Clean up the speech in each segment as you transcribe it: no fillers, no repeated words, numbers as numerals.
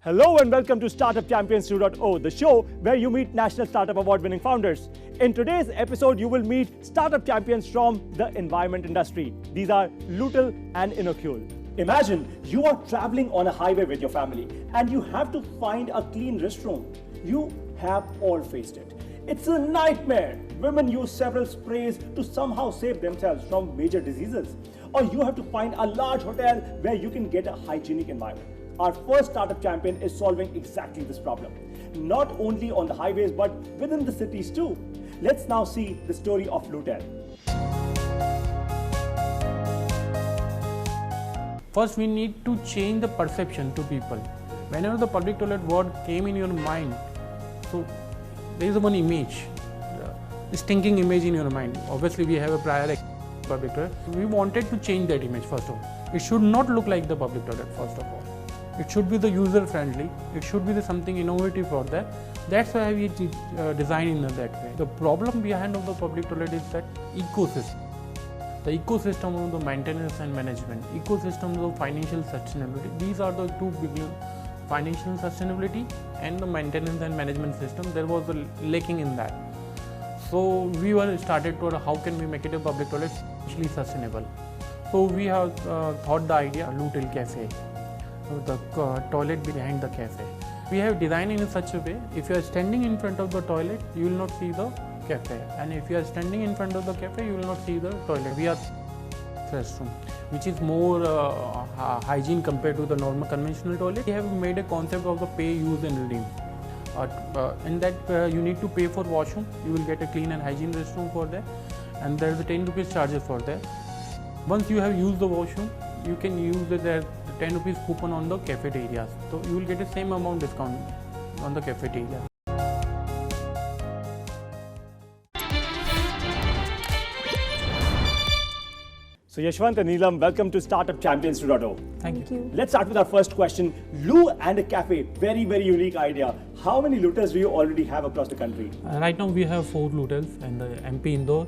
Hello and welcome to Startup Champions 2.0, the show where you meet National Startup Award-winning founders. In today's episode, you will meet startup champions from the environment industry. These are Pluto and Inocule. Imagine you are traveling on a highway with your family and you have to find a clean restroom. You have all faced it. It's a nightmare. Women use several sprays to somehow save themselves from major diseases. Or you have to find a large hotel where you can get a hygienic environment. Our first startup champion is solving exactly this problem, not only on the highways but within the cities too. Let's now see the story of Pluto. First, we need to change the perception to people. Whenever the public toilet word came in your mind, so there is one image, a stinking image in your mind. Obviously, we have a prior public toilet. We wanted to change that image first of all. It should not look like the public toilet first of all. It should be the user friendly. It should be something innovative for that. That's why we design in that way. The problem behind of the public toilet is that ecosystem. The ecosystem of the maintenance and management, ecosystem of financial sustainability. These are the two big financial sustainability and the maintenance and management system. There was a lacking in that. So we were started to how can we make it a public toilet actually sustainable. So we have thought the idea Pluto Cafe. So the toilet behind the cafe. We have designed in such a way, if you are standing in front of the toilet, you will not see the cafe. And if you are standing in front of the cafe, you will not see the toilet. We are restroom, which is more hygiene compared to the normal conventional toilet. We have made a concept of the pay, use and redeem. In that you need to pay for washroom. You will get a clean and hygiene restroom for that. And there is a 10 rupees charges for that. Once you have used the washroom, you can use the 10 rupees coupon on the cafeterias. So you will get the same amount discount on the cafeteria. So Yashwant and Neelam, welcome to Startup Champions 2.0. Thank you. Let's start with our first question. Loo and a cafe, very, very unique idea. How many Lutas do you already have across the country? Right now we have 4 Lutas in the MP Indore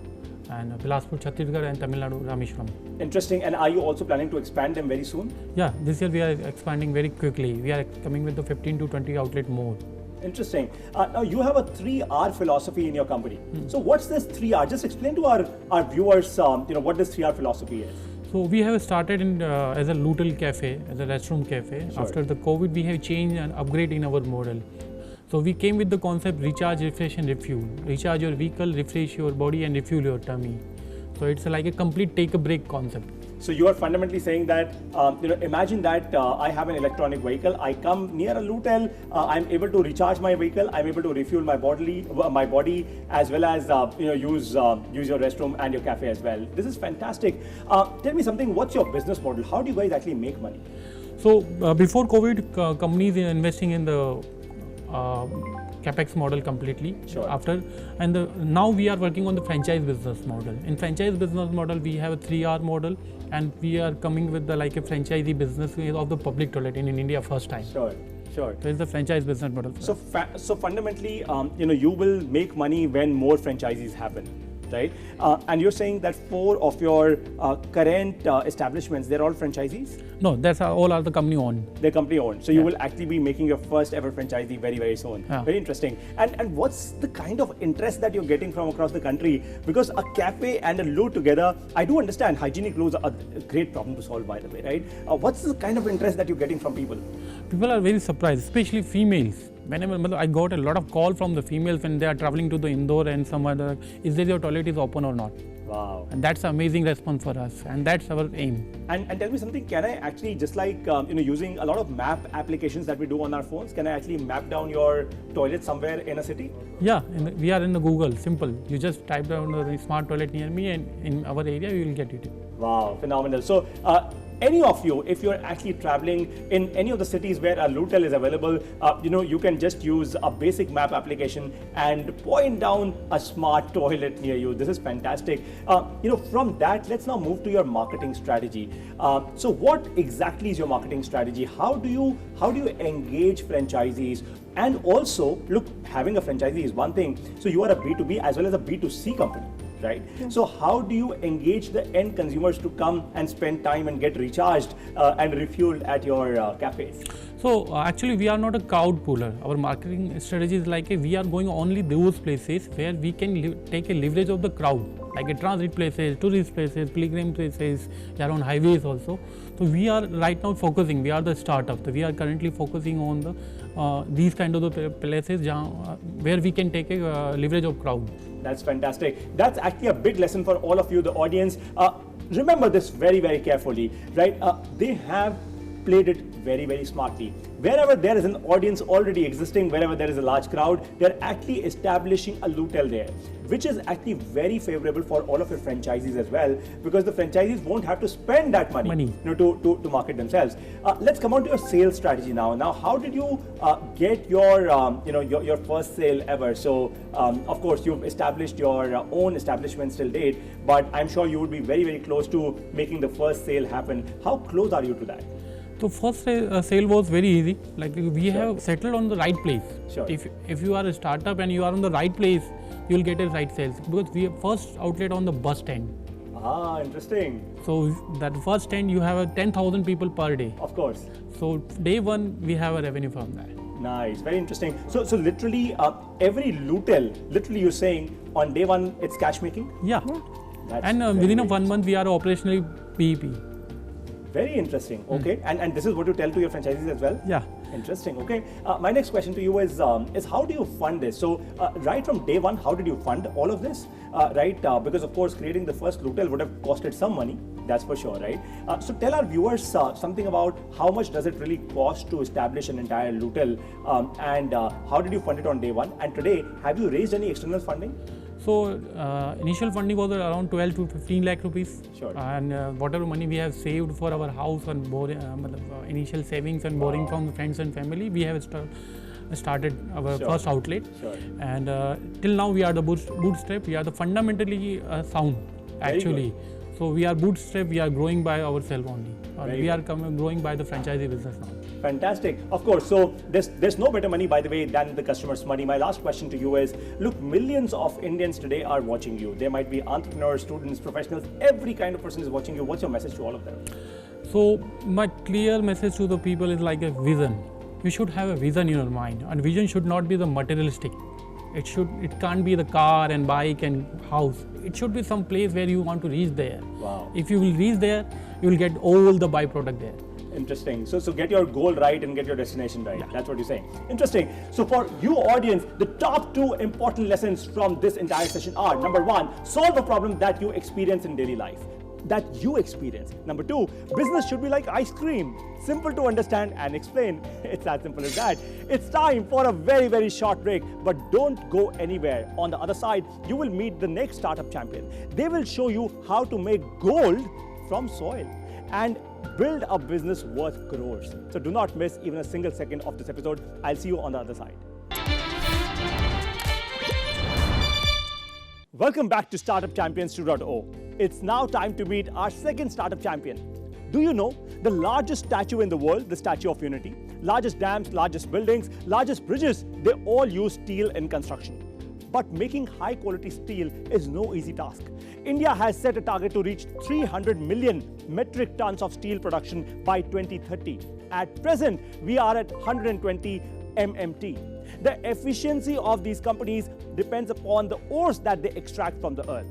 and Bilaspur, Chhattisgarh and Tamil Nadu, Rameshwaram. Interesting. And are you also planning to expand them very soon? Yeah, this year we are expanding very quickly. We are coming with the 15 to 20 outlet more. Interesting. Now you have a 3R philosophy in your company. So what's this 3R? Just explain to our viewers, what this 3R philosophy is. So we have started as a Pluto Cafe, as a restroom cafe. Sure. After the COVID, we have changed and upgrade in our model. So we came with the concept recharge, refresh and refuel. Recharge your vehicle, refresh your body and refuel your tummy. So it's like a complete take a break concept. So you are fundamentally saying that, imagine that I have an electronic vehicle, I come near a Lutel, I'm able to recharge my vehicle, I'm able to refuel my body as well as use your restroom and your cafe as well. This is fantastic. Tell me something, what's your business model? How do you guys actually make money? So before COVID, companies are investing in the capex model completely. Sure. Now we are working on the franchise business model. In franchise business model, we have a 3R model, and we are coming with a franchisee business of the public toilet in India first time. Sure. So it's the franchise business model. So fundamentally, you will make money when more franchisees happen, right? And you're saying that 4 of your current establishments, they're all franchisees? No, all are the company owned. They're company owned. So you will actually be making your first ever franchisee very, very soon. Yeah. Very interesting. And what's the kind of interest that you're getting from across the country? Because a cafe and a loo together, I do understand hygienic loos are a great problem to solve, by the way, right? What's the kind of interest that you're getting from people? People are very surprised, especially females. Whenever I got a lot of call from the females when they are traveling to the Indore and some other, is there your toilet is open or not? Wow. And that's an amazing response for us, and that's our aim. And tell me something, can I actually, just like using a lot of map applications that we do on our phones, can I actually map down your toilet somewhere in a city? Yeah, we are in the Google, simple. You just type down the smart toilet near me and in our area you will get it. Wow, phenomenal. So any of you, if you're actually traveling in any of the cities where a Lutel is available, you can just use a basic map application and point down a smart toilet near you. This is fantastic. From that, let's now move to your marketing strategy. So what exactly is your marketing strategy? How do you engage franchisees? And also, look, having a franchisee is one thing. So you are a B2B as well as a B2C company. right? So how do you engage the end consumers to come and spend time and get recharged and refueled at your cafes? So actually we are not a crowd puller. Our marketing strategy is like we are going only those places where we can take a leverage of the crowd, like a transit places, tourist places, pilgrim places, they are on highways also. So we are right now focusing, we are the startup, we are currently focusing on the these kind of the places where we can take a leverage of crowd. That's fantastic. That's actually a big lesson for all of you, the audience. Remember this very, very carefully, right? They have played it very, very smartly. Wherever there is an audience already existing, wherever there is a large crowd, they're actually establishing a Lutel there, which is actually very favorable for all of your franchisees as well, because the franchisees won't have to spend that money. To market themselves. Let's come on to your sales strategy now. Now, how did you get your your first sale ever? So, of course, you've established your own establishments till date, but I'm sure you would be very, very close to making the first sale happen. How close are you to that? So first sale was very easy. Like we have settled on the right place. Sure. If you are a startup and you are on the right place, you will get a right sales, because we have first outlet on the bus stand. Ah, interesting. So that first stand you have 10,000 people per day. Of course. So day one we have a revenue from that. Nice, very interesting. So literally every Lutel, literally you're saying on day one it's cash making? Yeah. That's And within 1 month we are operationally PEP. Very interesting. Okay, and this is what you tell to your franchisees as well? Yeah. Interesting. Okay. My next question to you is how do you fund this? So right from day one, how did you fund all of this? Right, because of course creating the first Lutel would have costed some money. That's for sure, right? So tell our viewers something about how much does it really cost to establish an entire Lutel, and how did you fund it on day one? And today, have you raised any external funding? So initial funding was around 12 to 15 lakh rupees. Sure. And whatever money we have saved for our house and initial savings and borrowing from friends and family, we have started our first outlet. Sure. And till now we are the bootstrap. We are the fundamentally sound actually. So we are bootstrap. We are growing by ourselves only. We are growing by the franchisee business now. Fantastic. Of course. So there's no better money, by the way, than the customer's money. My last question to you is, look, millions of Indians today are watching you. They might be entrepreneurs, students, professionals, every kind of person is watching you. What's your message to all of them? So my clear message to the people is like a vision. You should have a vision in your mind, and vision should not be the materialistic. It can't be the car and bike and house. It should be some place where you want to reach there. Wow. If you will reach there, you will get all the byproduct there. Interesting. So get your goal right and get your destination right. Yeah. That's what you're saying. Interesting. So for you audience, the top 2 important lessons from this entire session are: number 1, solve a problem that you experience in daily life. Number 2, business should be like ice cream. Simple to understand and explain. It's as simple as that. It's time for a very, very short break, but don't go anywhere. On the other side, you will meet the next startup champion. They will show you how to make gold from soil and build a business worth crores. So do not miss even a single second of this episode. I'll see you on the other side. Welcome back to Startup Champions 2.0. It's now time to meet our second startup champion. Do you know the largest statue in the world, the Statue of Unity? Largest dams, largest buildings, largest bridges, they all use steel in construction. But making high quality steel is no easy task. India has set a target to reach 300 million metric tons of steel production by 2030. At present, we are at 120 MMT. The efficiency of these companies depends upon the ores that they extract from the earth.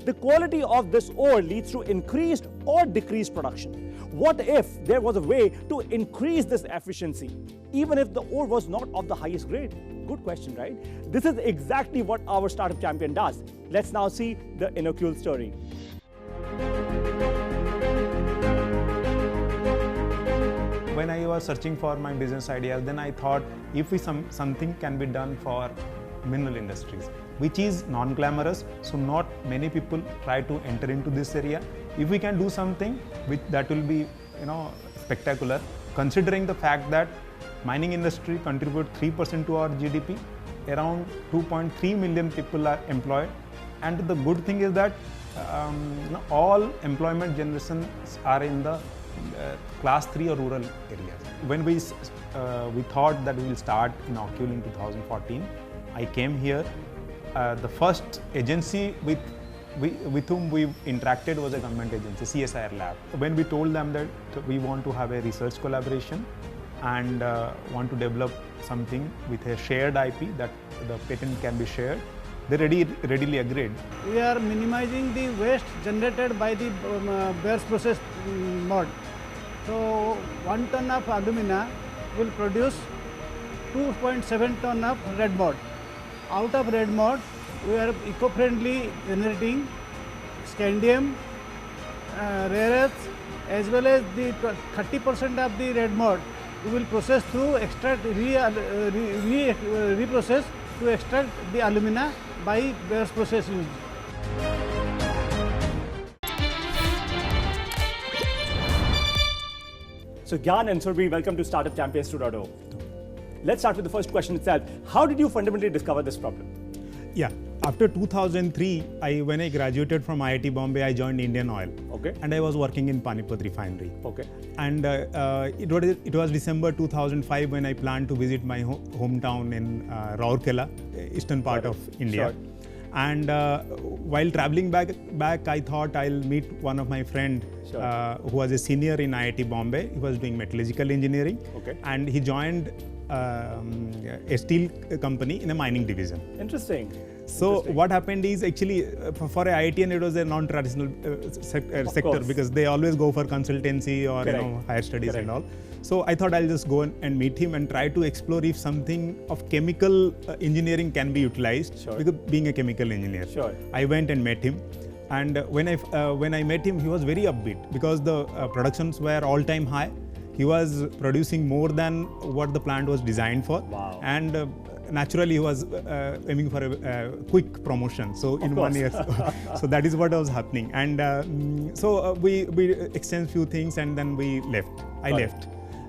The quality of this ore leads to increased or decreased production. What if there was a way to increase this efficiency, even if the ore was not of the highest grade? Good question, right? This is exactly what our startup champion does. Let's now see the Inocule story. When I was searching for my business ideas, then I thought if something can be done for mineral industries, which is non-glamorous, so not many people try to enter into this area. If we can do something that will be, spectacular, considering the fact that mining industry contribute 3% to our GDP, around 2.3 million people are employed, and the good thing is that all employment generations are in the class 3 or rural areas. When we thought that we will start Inocule in 2014, I came here. The first agency with with whom we interacted was a government agency, CSIR Lab. When we told them that we want to have a research collaboration and want to develop something with a shared IP that the patent can be shared, they readily agreed. We are minimizing the waste generated by the Behr's process mode. So 1 ton of alumina will produce 2.7 ton of red mud. Out of red mud, we are eco-friendly generating scandium, rare earths, as well as the 30% of the red mud we will process through reprocess to extract the alumina by Behr's process used. So Gyan and Surbhi, welcome to Startup Champions 2.0. Let's start with the first question itself. How did you fundamentally discover this problem? Yeah, after 2003, when I graduated from IIT Bombay, I joined Indian Oil. Okay. And I was working in Panipat refinery. Okay. And it was December 2005 when I planned to visit my hometown in Rourkela, eastern part of India. Sure. And while traveling back, I thought I'll meet one of my friend who was a senior in IIT Bombay. He was doing metallurgical engineering. Okay. And he joined a steel company in a mining division. Interesting. So what happened is actually for a IITian it was a non-traditional sector because they always go for consultancy or higher studies and all. So I thought I'll just go and meet him and try to explore if something of chemical engineering can be utilized because being a chemical engineer. Sure. I went and met him, and when I met him, he was very upbeat because the productions were all-time high. He was producing more than what the plant was designed for. Wow. And naturally he was aiming for a quick promotion. So in 1 year, so that is what was happening. And so we exchanged few things and then we left. I left.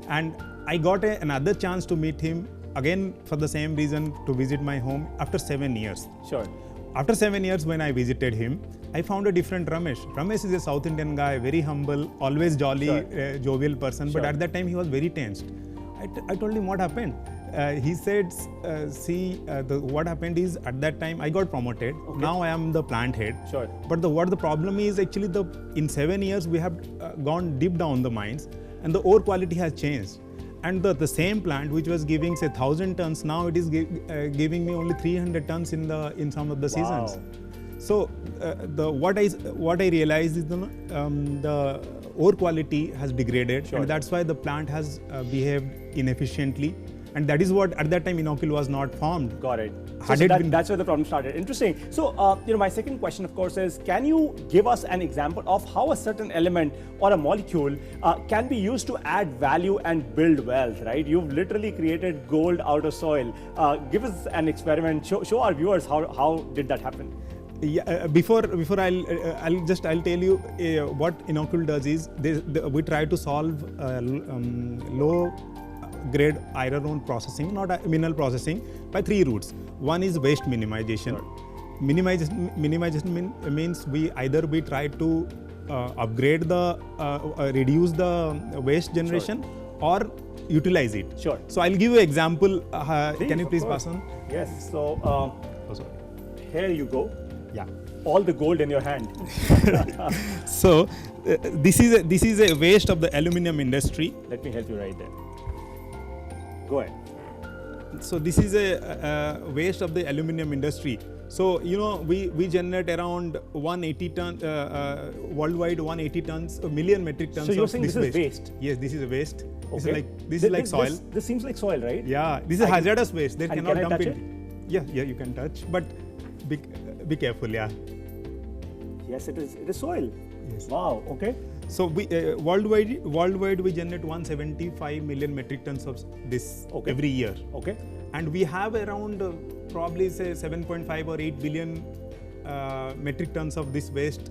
And I got another chance to meet him again for the same reason, to visit my home after 7 years. Sure. After 7 years when I visited him, I found a different Ramesh. Ramesh is a South Indian guy, very humble, always jolly, jovial person. But at that time he was very tensed. I told him what happened. He said, what happened is at that time I got promoted. Okay. Now I am the plant head. Sure. But what the problem is actually in 7 years we have gone deep down the mines and the ore quality has changed. And the same plant which was giving say 1,000 tons, now it is giving me only 300 tons in some of the seasons. So what I realized is the ore quality has degraded, and that's why the plant has behaved inefficiently. And that is what at that time Inokul was not formed. Got it. That's where the problem started. Interesting. So, my second question, of course, is can you give us an example of how a certain element or a molecule can be used to add value and build wealth, right? You've literally created gold out of soil. Give us an experiment. Show our viewers how did that happen. Yeah, before I'll tell you what Inokul does is we try to solve low grade iron ore processing, not mineral processing, by 3 routes. One is waste minimization. Sure. Minimization means we try to upgrade reduce the waste generation or utilize it. Sure. So I'll give you an example. Can you please pass on? Yes. So here you go. Yeah. All the gold in your hand. So this is a waste of the aluminum industry. Let me help you right there. Go ahead. So this is a waste of the aluminum industry. So we generate around 180 tons worldwide, 180 tons, a million metric tons. So you're of saying this this waste. is waste? Yes, this is a waste. Okay. This is like soil. This seems like soil, right? Yeah, this is hazardous waste. They cannot can I dump touch it. Yeah, you can touch, but be careful. Yeah. Yes, it is soil. Yes. Wow. Okay. So we worldwide we generate 175 million metric tons of this every year. Okay. And we have around probably say 7.5 or 8 billion metric tons of this waste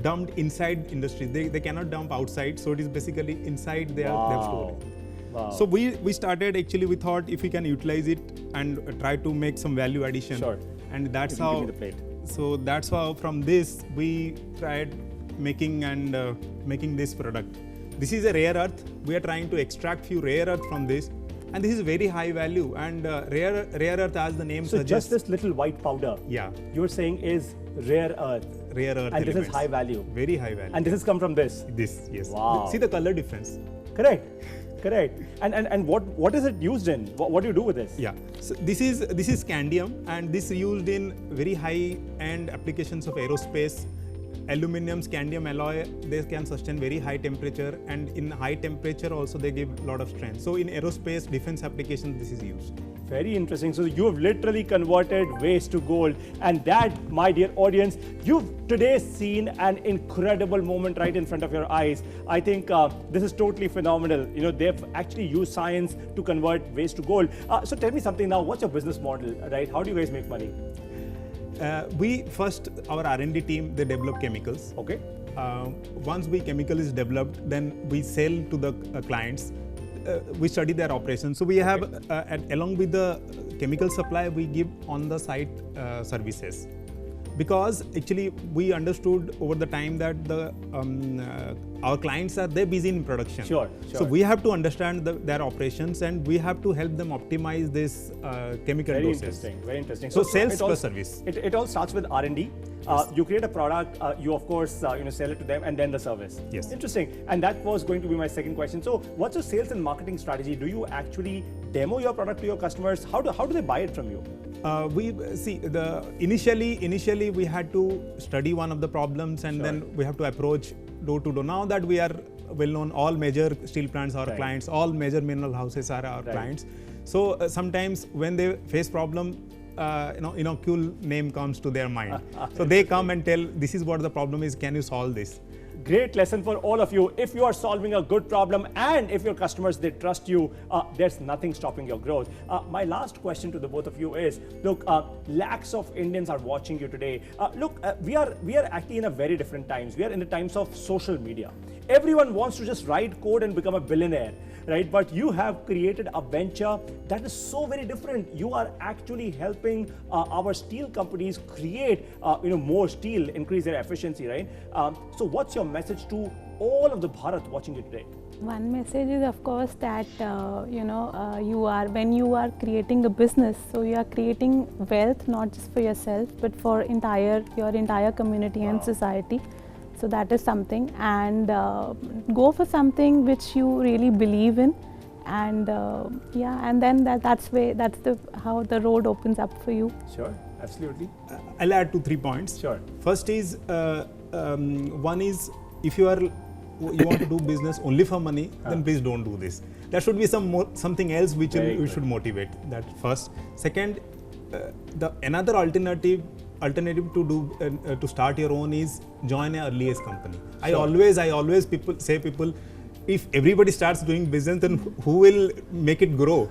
dumped inside industry. They cannot dump outside, so it is basically inside they have stored. Wow. So we started actually, we thought if we can utilize it and try to make some value addition. Sure. And that's how. how. Give me the plate. So that's how from this we tried making this product. This is a rare earth. We are trying to extract few rare earth from this, and this is very high value. And rare earth, as the name suggests. So just this little white powder. Yeah. You're saying is rare earth. Rare earth And this is elements. high value. Very high value. And this has come from this. This, yes. Wow. See the color difference. Correct. Correct. And what is it used in? What do you do with this? Yeah. So this is scandium, and this is used in very high end applications of aerospace. Aluminum, scandium alloy, they can sustain very high temperature, and in high temperature also they give a lot of strength. So in aerospace, defense applications, this is used. Very interesting. So you have literally converted waste to gold. And that, my dear audience, you've today seen an incredible moment right in front of your eyes. I think this is totally phenomenal. You know, they've actually used science to convert waste to gold. So tell me something now, what's your business model, right? How do you guys make money? We first, our R&D team, they develop chemicals. Okay. Once chemical is developed, then we sell to the clients. We study their operations. So we have, along with the chemical supply, we give on the site services. Because actually we understood over the time that our clients are busy in production. Sure. So we have to understand their operations, and we have to help them optimize this chemical Very doses. interesting. Very interesting. So sales plus service. It all starts with R&D. You create a product, you of course sell it to them, and then the service. Yes. Interesting. And that was going to be my second question. So what's your sales and marketing strategy? Do you actually demo your product to your customers? How do they buy it from you? We see initially we had to study one of the problems, and then we have to approach door to door. Now that we are well known, all major steel plants are our clients, all major mineral houses are our clients. So sometimes when they face problem, innocuous name comes to their mind. So they come and tell, this is what the problem is, can you solve this? Great lesson for all of you. If you are solving a good problem, and if your customers, they trust you, there's nothing stopping your growth. My last question to the both of you is, look, lakhs of Indians are watching you today. We are actually in a very different times. We are in the times of social media. Everyone wants to just write code and become a billionaire, right? But you have created a venture that is so very different. You are actually helping our steel companies create more steel, increase their efficiency, right? So what's your message to all of the Bharat watching you today? One message is, of course, that when you are creating a business, so you are creating wealth not just for yourself but for your entire community and society. So that is something, and go for something which you really believe in, and and then that's how the road opens up for you. Sure, absolutely. I'll add 2-3 points. Sure. First is one is, if you want to do business only for money, then please don't do this. There should be something else which you should motivate. That first. Second, another alternative to do to start your own is join an early age company. Sure. I always say people, if everybody starts doing business, then who will make it grow?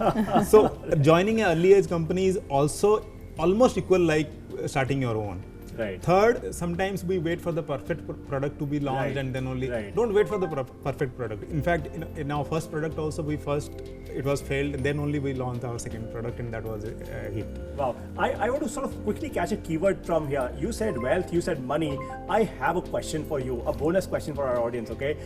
So joining an early age company is also almost equal like starting your own. Right. Third, sometimes we wait for the perfect product to be launched, and then only. Don't wait for the perfect product. In fact, in our first product also, it was failed, and then only we launched our second product, and that was a hit. Wow. I want to sort of quickly catch a keyword from here. You said wealth, you said money. I have a question for you, a bonus question for our audience, okay?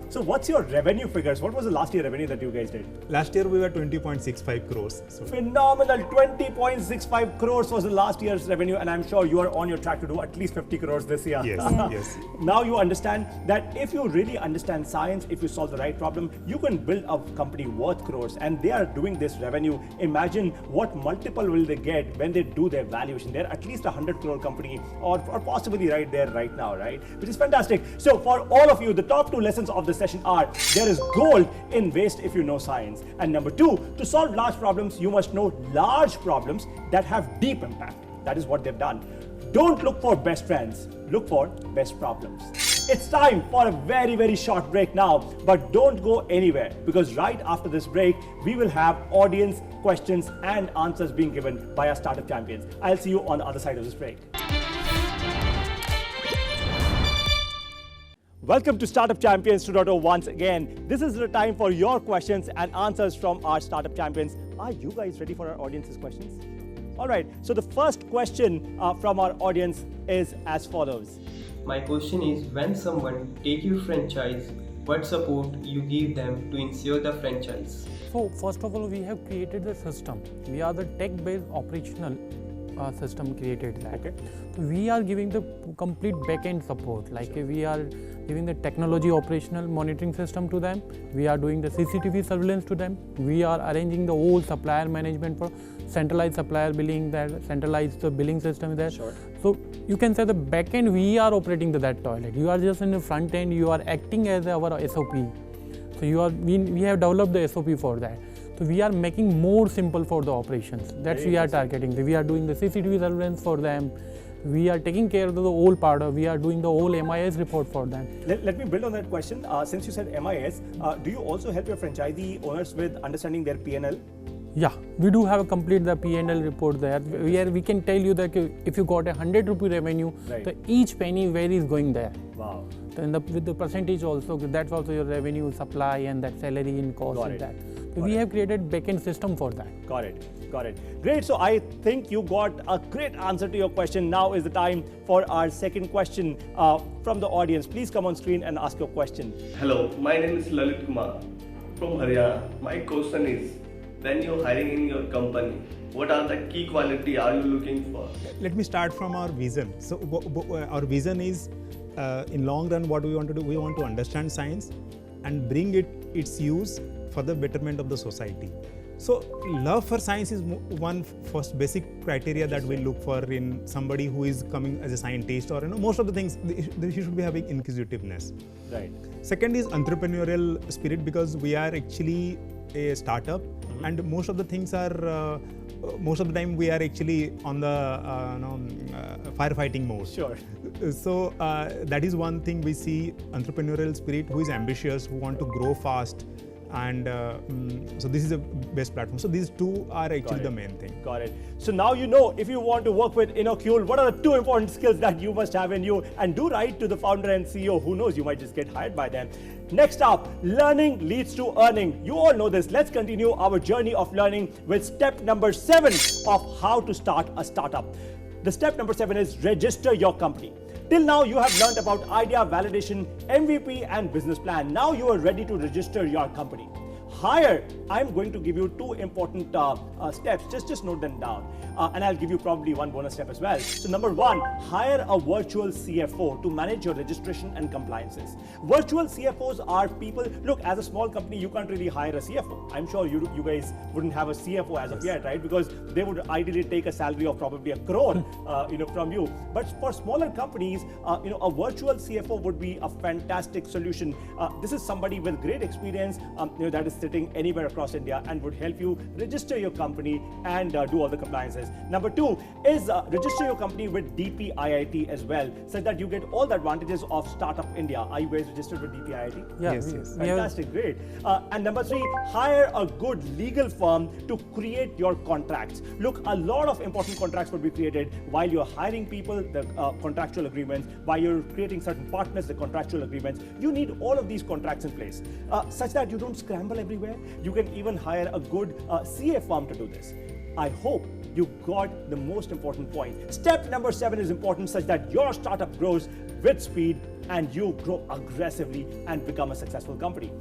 So what's your revenue figures? What was the last year revenue that you guys did? Last year we were 20.65 crores. So. Phenomenal. 20.65 crores was the last year's revenue, and I'm sure you are on your track to do at least 50 crores this year. Yes, yes. Now you understand that if you really understand science, if you solve the right problem, you can build a company worth crores, and they are doing this revenue. Imagine what multiple will they get when they do their valuation. They're at least 100 crore company, or possibly right there right now, right? Which is fantastic. So for all of you, the top 2 lessons of the session are, there is gold in waste if you know science. And number 2, to solve large problems, you must know large problems that have deep impact. That is what they've done. Don't look for best friends, look for best problems. It's time for a very, very short break now, but don't go anywhere, because right after this break, we will have audience questions and answers being given by our startup champions. I'll see you on the other side of this break. Welcome to Startup Champions 2.0 once again. This is the time for your questions and answers from our startup champions. Are you guys ready for our audience's questions? All right, so the first question from our audience is as follows. My question is, when someone take your franchise, what support you give them to ensure the franchise? So first of all, we have created the system. We are the tech-based operational system created that. Okay. So we are giving the complete back-end support, like we are giving the technology operational monitoring system to them, we are doing the CCTV surveillance to them, we are arranging the whole supplier management for centralized supplier billing, that centralized billing system there. Sure. So you can say the back-end we are operating that toilet, you are just in the front end, you are acting as our SOP. So we have developed the SOP for that. So we are making more simple for the operations. That's we are targeting. We are doing the CCTV surveillance for them. We are taking care of the whole part of, we are doing the whole MIS report for them. Let me build on that question. Since you said MIS, do you also help your franchisee owners with understanding their P&L? Yeah, we do have a complete the P&L report there. We can tell you that if you got a 100 rupee revenue, Right. so each penny where is going there. Wow. Then with the percentage also, that's also your revenue, supply, and that salary in cost Got and it. that. So we have created backend system for that. Got it. Got it. Great. So I think you got a great answer to your question. Now is the time for our second question from the audience. Please come on screen and ask your question. Hello, my name is Lalit Kumar from Haryana. My question is, when you're hiring in your company, what are the key quality are you looking for? Let me start from our vision. So our vision is, in long run, what we want to do, we want to understand science and bring its use for the betterment of the society. So love for science is one first basic criteria that we look for in somebody who is coming as a scientist, or most of the things he should be having inquisitiveness. Right. Second is entrepreneurial spirit, because we are actually a startup, and most of the things are most of the time we are actually on the firefighting mode. Sure. So that is one thing we see: entrepreneurial spirit, who is ambitious, who want to grow fast, and so this is a best platform. So these two are actually the main thing. Got it. So now you know, if you want to work with Inocule, what are the two important skills that you must have in you, and do write to the founder and CEO. Who knows, you might just get hired by them. Next up, learning leads to earning. You all know this. Let's continue our journey of learning with step number 7 of how to start a startup. The step number 7 is register your company. Till now, you have learned about idea validation, MVP, and business plan. Now you are ready to register your company. Hire, I'm going to give you 2 important steps. Just note them down. And I'll give you probably 1 bonus step as well. So number 1, hire a virtual CFO to manage your registration and compliances. Virtual CFOs are people, look, as a small company, you can't really hire a CFO. I'm sure you guys wouldn't have a CFO as of yet, right? Because they would ideally take a salary of probably 1 crore, from you. But for smaller companies, a virtual CFO would be a fantastic solution. This is somebody with great experience, that is sitting anywhere across India and would help you register your company and do all the compliances. Number 2 is register your company with DPIIT as well, so that you get all the advantages of Startup India. Are you guys registered with DPIIT? Yeah, Yes. Fantastic, great. And number 3, hire a good legal firm to create your contracts. Look, a lot of important contracts will be created while you're hiring people, the contractual agreements, while you're creating certain partners, the contractual agreements. You need all of these contracts in place, such that you don't scramble everywhere. You can even hire a good CA firm to do this. I hope you got the most important point. Step number 7 is important, such that your startup grows with speed and you grow aggressively and become a successful company.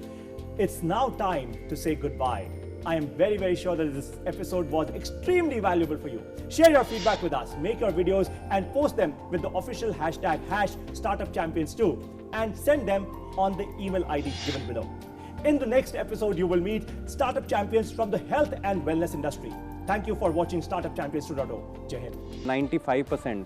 It's now time to say goodbye. I am very, very sure that this episode was extremely valuable for you. Share your feedback with us, make your videos and post them with the official hashtag #StartupChampions2 and send them on the email ID given below. In the next episode, you will meet startup champions from the health and wellness industry. Thank you for watching Startup Champions 2.0. Jai Hind. 95%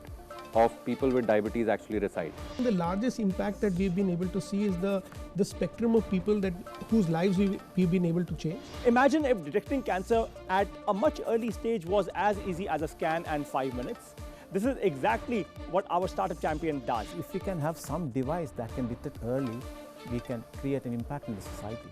of people with diabetes actually reside. The largest impact that we've been able to see is the spectrum of people whose lives we've been able to change. Imagine if detecting cancer at a much early stage was as easy as a scan and 5 minutes. This is exactly what our Startup Champion does. If we can have some device that can detect early, we can create an impact in the society.